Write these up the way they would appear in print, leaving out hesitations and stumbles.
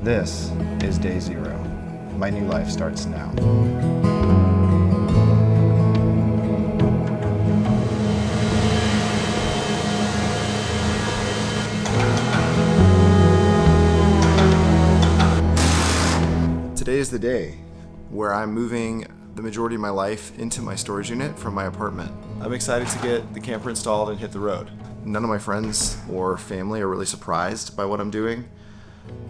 This is day zero. My new life starts now. Today is the day where I'm moving the majority of my life into my storage unit from my apartment. I'm excited to get the camper installed and hit the road. None of my friends or family are really surprised by what I'm doing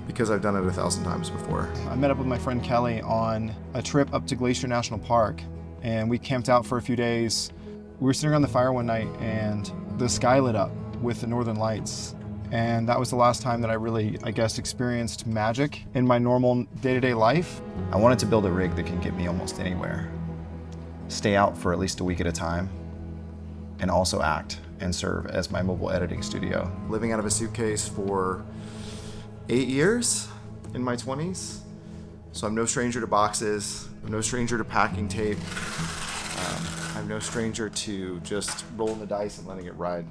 because I've done it 1,000 times before. I met up with my friend Kelly on a trip up to Glacier National Park, and we camped out for a few days. We were sitting around the fire one night and the sky lit up with the northern lights. And that was the last time that I really, experienced magic in my normal day-to-day life. I wanted to build a rig that can get me almost anywhere, stay out for at least a week at a time, and also act and serve as my mobile editing studio. Living out of a suitcase for 8 years in my 20s, so I'm no stranger to boxes, I'm no stranger to packing tape, I'm no stranger to just rolling the dice and letting it ride.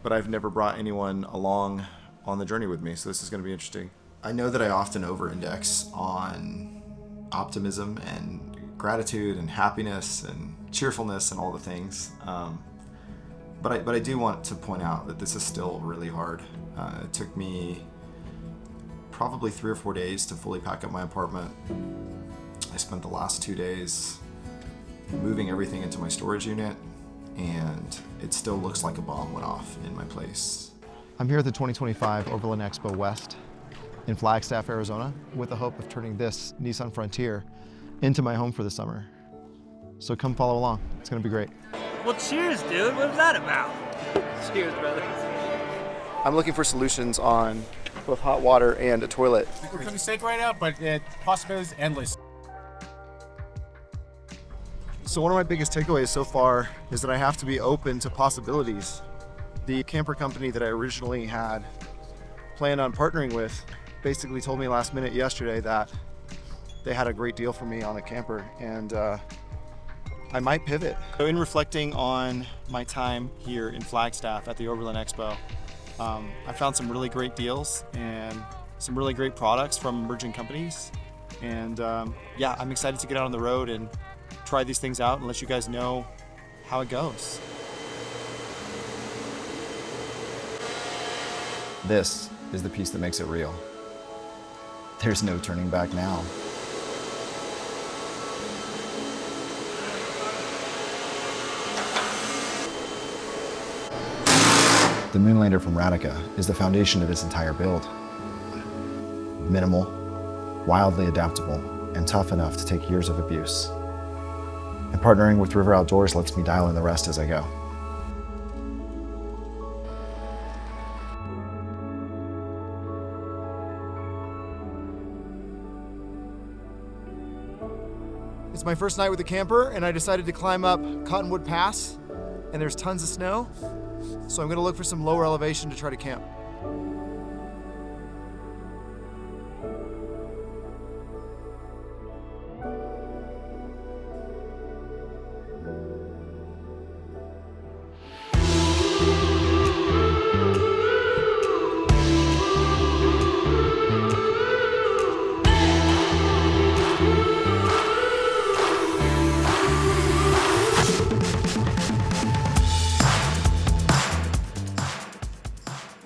But I've never brought anyone along on the journey with me, so this is going to be interesting. I know that I often over-index on optimism and gratitude and happiness and cheerfulness and all the things, but I do want to point out that this is still really hard. It took me probably 3 or 4 days to fully pack up my apartment. I spent the last 2 days moving everything into my storage unit, and it still looks like a bomb went off in my place. I'm here at the 2025 Overland Expo West in Flagstaff, Arizona, with the hope of turning this Nissan Frontier into my home for the summer. So come follow along, it's gonna be great. Well, cheers, dude. What was that about? Cheers, brother. I'm looking for solutions on both hot water and a toilet. We're cooking steak right now, but the possibilities endless. So one of my biggest takeaways so far is that I have to be open to possibilities. The camper company that I originally had planned on partnering with basically told me last minute yesterday that they had a great deal for me on a camper, and I might pivot. So in reflecting on my time here in Flagstaff at the Overland Expo, I found some really great deals and some really great products from emerging companies. And yeah, I'm excited to get out on the road and try these things out and let you guys know how it goes. This is the piece that makes it real. There's no turning back now. The Moonlander from Radica is the foundation of this entire build. Minimal, wildly adaptable, and tough enough to take years of abuse. And partnering with River Outdoors lets me dial in the rest as I go. It's my first night with the camper, and I decided to climb up Cottonwood Pass, and there's tons of snow. So I'm gonna look for some lower elevation to try to camp.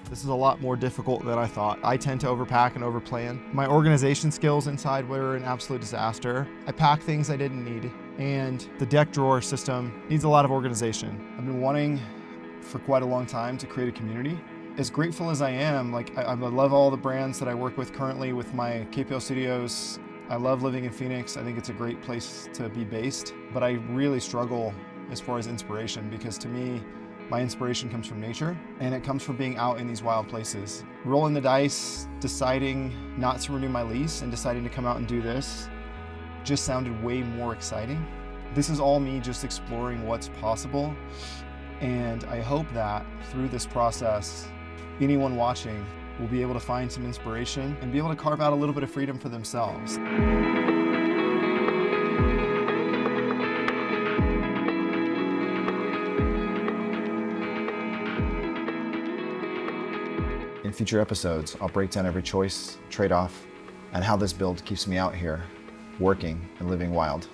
This is a lot more difficult than I thought. I tend to overpack and overplan. My organization skills inside were an absolute disaster. I packed things I didn't need, and the deck drawer system needs a lot of organization. I've been wanting for quite a long time to create a community. As grateful as I am, I love all the brands that I work with currently with my KPL studios. I love living in Phoenix. I think it's a great place to be based, but I really struggle as far as inspiration, because to me, my inspiration comes from nature, and it comes from being out in these wild places. Rolling the dice, deciding not to renew my lease, and deciding to come out and do this just sounded way more exciting. This is all me just exploring what's possible, and I hope that through this process, anyone watching will be able to find some inspiration and be able to carve out a little bit of freedom for themselves. In future episodes, I'll break down every choice, trade-off, and how this build keeps me out here, working and living wild.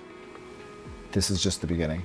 This is just the beginning.